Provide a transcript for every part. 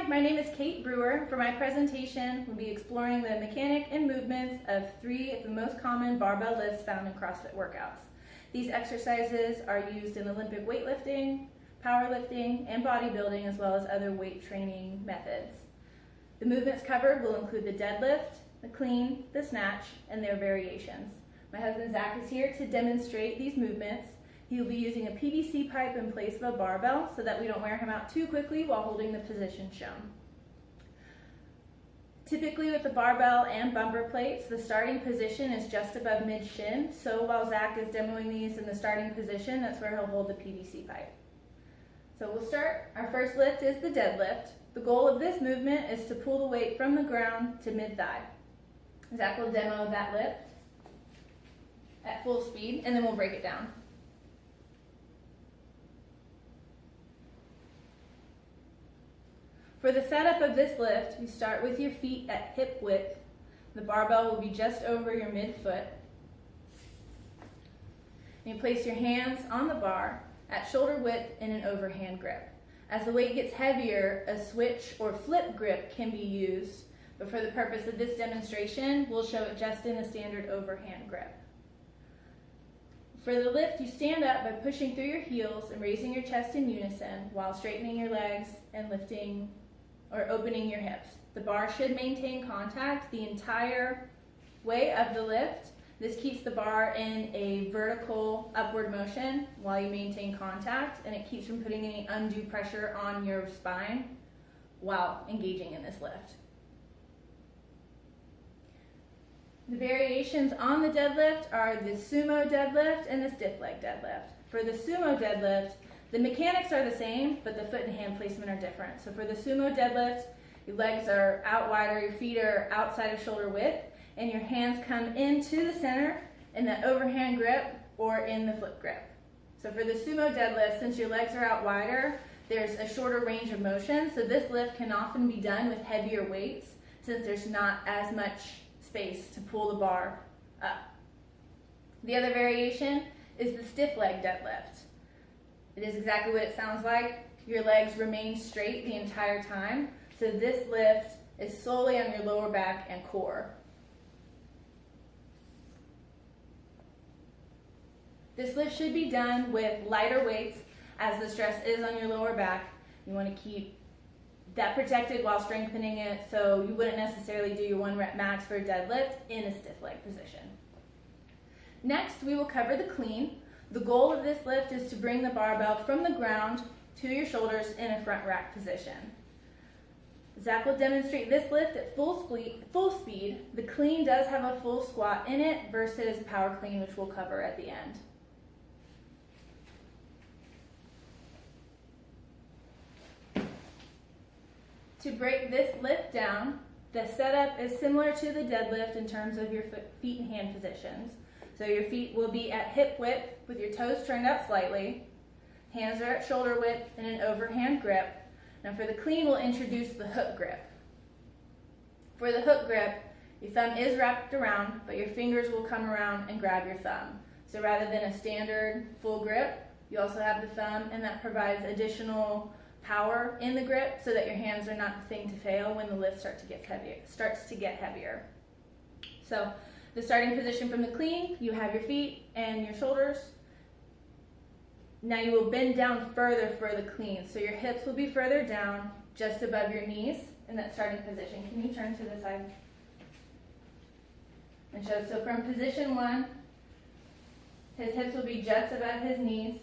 my name is Kate Brewer. For my presentation, we'll be exploring the mechanic and movements of 3 of the most common barbell lifts found in CrossFit workouts. These exercises are used in Olympic weightlifting, powerlifting, and bodybuilding, as well as other weight training methods. The movements covered will include the deadlift, the clean, the snatch, and their variations. My husband Zach is here to demonstrate these movements. He will be using a PVC pipe in place of a barbell so that we don't wear him out too quickly while holding the position shown. Typically with the barbell and bumper plates, the starting position is just above mid-shin, so while Zach is demoing these in the starting position, that's where he'll hold the PVC pipe. So we'll start. Our first lift is the deadlift. The goal of this movement is to pull the weight from the ground to mid-thigh. Zach will demo that lift at full speed, and then we'll break it down. For the setup of this lift, you start with your feet at hip width. The barbell will be just over your midfoot. And you place your hands on the bar at shoulder width in an overhand grip. As the weight gets heavier, a switch or flip grip can be used, but for the purpose of this demonstration, we'll show it just in a standard overhand grip. For the lift, you stand up by pushing through your heels and raising your chest in unison while straightening your legs and lifting or opening your hips. The bar should maintain contact the entire way of the lift. This keeps the bar in a vertical upward motion while you maintain contact, and it keeps from putting any undue pressure on your spine while engaging in this lift. The variations on the deadlift are the sumo deadlift and the stiff leg deadlift. For the sumo deadlift, the mechanics are the same, but the foot and hand placement are different. So for the sumo deadlift, your legs are out wider, your feet are outside of shoulder width, and your hands come into the center in the overhand grip or in the flip grip. So for the sumo deadlift, since your legs are out wider, there's a shorter range of motion, so this lift can often be done with heavier weights since there's not as much space to pull the bar up. The other variation is the stiff leg deadlift. It is exactly what it sounds like. Your legs remain straight the entire time, so this lift is solely on your lower back and core. This lift should be done with lighter weights as the stress is on your lower back. You want to keep that protected while strengthening it, so you wouldn't necessarily do your 1 rep max for a deadlift in a stiff leg position. Next, we will cover the clean. The goal of this lift is to bring the barbell from the ground to your shoulders in a front rack position. Zach will demonstrate this lift at full speed. The clean does have a full squat in it versus power clean, which we'll cover at the end. To break this lift down, the setup is similar to the deadlift in terms of your feet and hand positions. So your feet will be at hip width with your toes turned out slightly. Hands are at shoulder width in an overhand grip. Now for the clean, we'll introduce the hook grip. For the hook grip, your thumb is wrapped around, but your fingers will come around and grab your thumb. So rather than a standard full grip, you also have the thumb, and that provides additional power in the grip so that your hands are not the thing to fail when the lift starts to get heavier. So the starting position from the clean, you have your feet and your shoulders. Now you will bend down further for the clean. So your hips will be further down, just above your knees in that starting position. Can you turn to the side? And show. So from position 1, his hips will be just above his knees,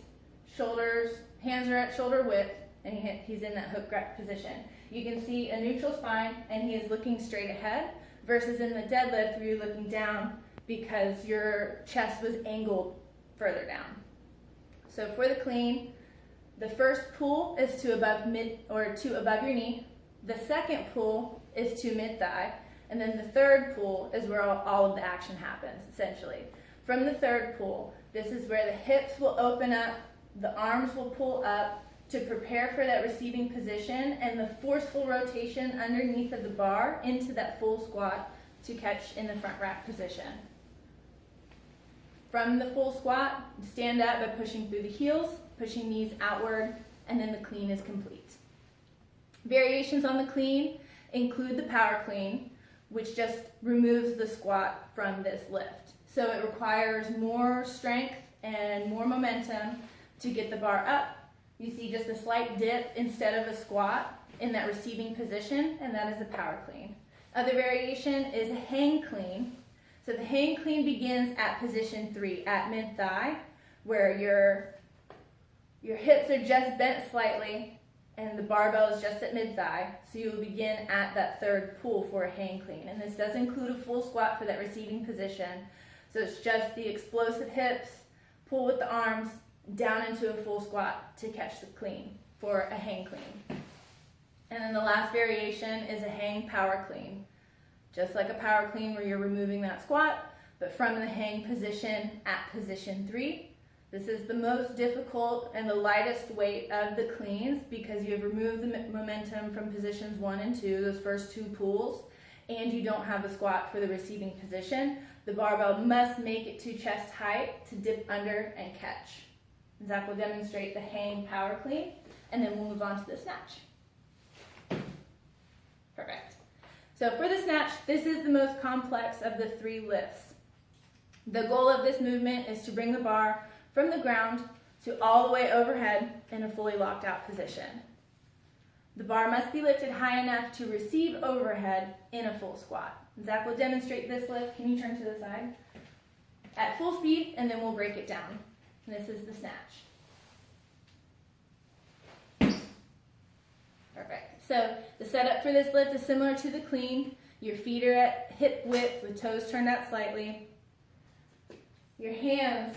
hands are at shoulder width, and he's in that hook grip position. You can see a neutral spine, and he is looking straight ahead, versus in the deadlift where you're looking down because your chest was angled further down. So for the clean, the first pull is to above your knee. The second pull is to mid-thigh, and then the third pull is where all of the action happens, essentially. From the third pull, this is where the hips will open up, the arms will pull up to prepare for that receiving position, and the forceful rotation underneath of the bar into that full squat to catch in the front rack position. From the full squat, stand up by pushing through the heels, pushing knees outward, and then the clean is complete. Variations on the clean include the power clean, which just removes the squat from this lift. So it requires more strength and more momentum to get the bar up. You see just a slight dip instead of a squat in that receiving position, and that is a power clean. Other variation is a hang clean. So the hang clean begins at position 3, at mid-thigh, where your hips are just bent slightly and the barbell is just at mid-thigh. So you will begin at that third pull for a hang clean. And this does include a full squat for that receiving position. So it's just the explosive hips, pull with the arms, down into a full squat to catch the clean for a hang clean. And then the last variation is a hang power clean. Just like a power clean where you're removing that squat, but from the hang position at position 3. This is the most difficult and the lightest weight of the cleans because you have removed the momentum from positions 1 and 2, those first 2 pulls, and you don't have the squat for the receiving position. The barbell must make it to chest height to dip under and catch. Zach will demonstrate the hang power clean, and then we'll move on to the snatch. Perfect. So for the snatch, this is the most complex of the 3 lifts. The goal of this movement is to bring the bar from the ground to all the way overhead in a fully locked out position. The bar must be lifted high enough to receive overhead in a full squat. Zach will demonstrate this lift. Can you turn to the side? At full speed, and then we'll break it down. This is the snatch. Perfect. So the setup for this lift is similar to the clean. Your feet are at hip width with toes turned out slightly. Your hands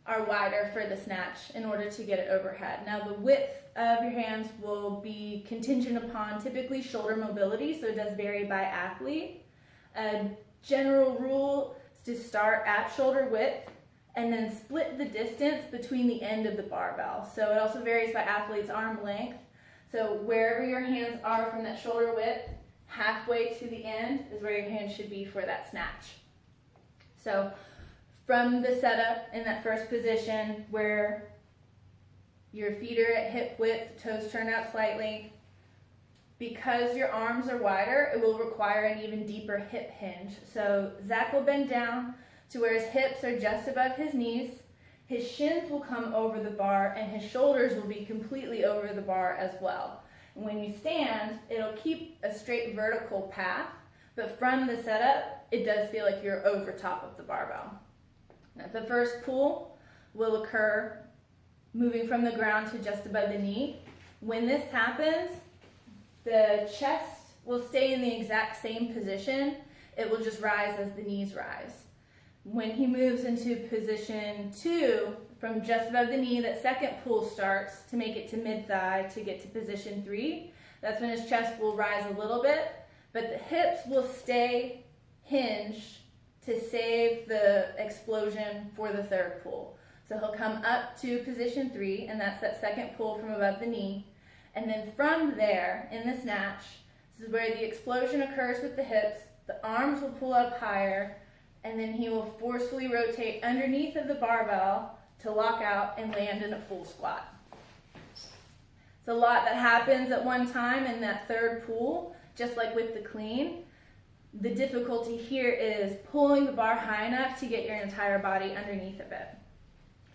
are wider for the snatch in order to get it overhead. Now the width of your hands will be contingent upon typically shoulder mobility, so it does vary by athlete. A general rule is to start at shoulder width and then split the distance between the end of the barbell. So it also varies by athlete's arm length. So wherever your hands are from that shoulder width, halfway to the end is where your hands should be for that snatch. So from the setup in that first position where your feet are at hip width, toes turned out slightly, because your arms are wider, it will require an even deeper hip hinge. So Zach will bend down to where his hips are just above his knees, his shins will come over the bar, and his shoulders will be completely over the bar as well. And when you stand, it'll keep a straight vertical path, but from the setup, it does feel like you're over top of the barbell. Now, the first pull will occur moving from the ground to just above the knee. When this happens, the chest will stay in the exact same position. It will just rise as the knees rise. When he moves into position 2, from just above the knee, that second pull starts to make it to mid-thigh to get to position 3. That's when his chest will rise a little bit, but the hips will stay hinged to save the explosion for the third pull. So he'll come up to position 3, and that's that second pull from above the knee. And then from there, in the snatch, this is where the explosion occurs with the hips. The arms will pull up higher, and then he will forcefully rotate underneath of the barbell to lock out and land in a full squat. It's a lot that happens at one time in that third pull, just like with the clean. The difficulty here is pulling the bar high enough to get your entire body underneath of it.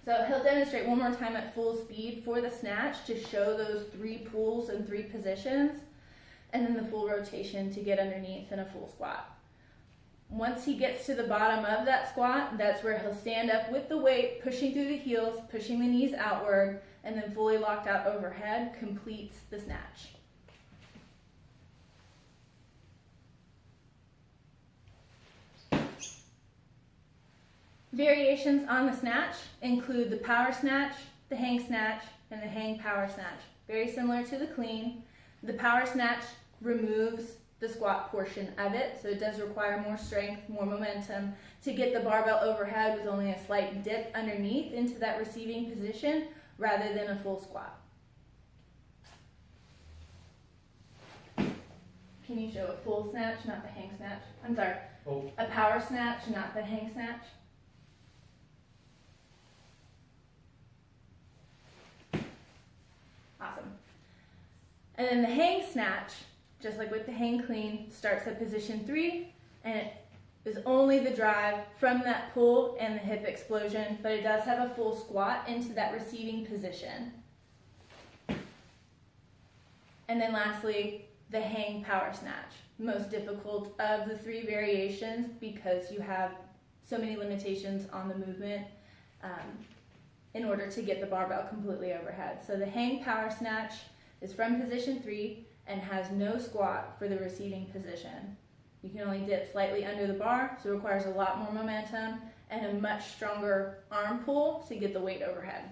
So he'll demonstrate one more time at full speed for the snatch to show those 3 pulls in 3 positions, and then the full rotation to get underneath in a full squat. Once he gets to the bottom of that squat, that's where he'll stand up with the weight, pushing through the heels, pushing the knees outward, and then fully locked out overhead completes the snatch. Variations on the snatch include the power snatch, the hang snatch, and the hang power snatch. Very similar to the clean. The power snatch removes the squat portion of it, so it does require more strength, more momentum to get the barbell overhead with only a slight dip underneath into that receiving position rather than a full squat. Can you show a full snatch, not the hang snatch? I'm sorry, a power snatch, not the hang snatch? And then the hang snatch, just like with the hang clean, starts at position 3, and it is only the drive from that pull and the hip explosion, but it does have a full squat into that receiving position. And then lastly, the hang power snatch, most difficult of the 3 variations because you have so many limitations on the movement in order to get the barbell completely overhead. So the hang power snatch is from position 3 and has no squat for the receiving position. You can only dip slightly under the bar, so it requires a lot more momentum and a much stronger arm pull to get the weight overhead.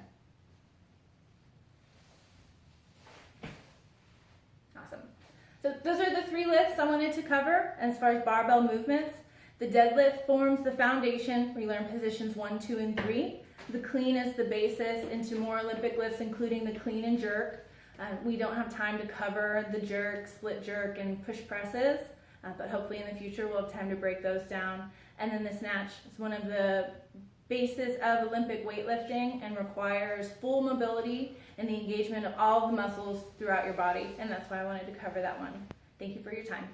Awesome. So those are the 3 lifts I wanted to cover as far as barbell movements. The deadlift forms the foundation. We learn positions 1, 2, and 3. The clean is the basis into more Olympic lifts, including the clean and jerk. We don't have time to cover the jerk, split jerk, and push presses. But hopefully in the future we'll have time to break those down. And then the snatch is one of the bases of Olympic weightlifting and requires full mobility and the engagement of all the muscles throughout your body. And that's why I wanted to cover that one. Thank you for your time.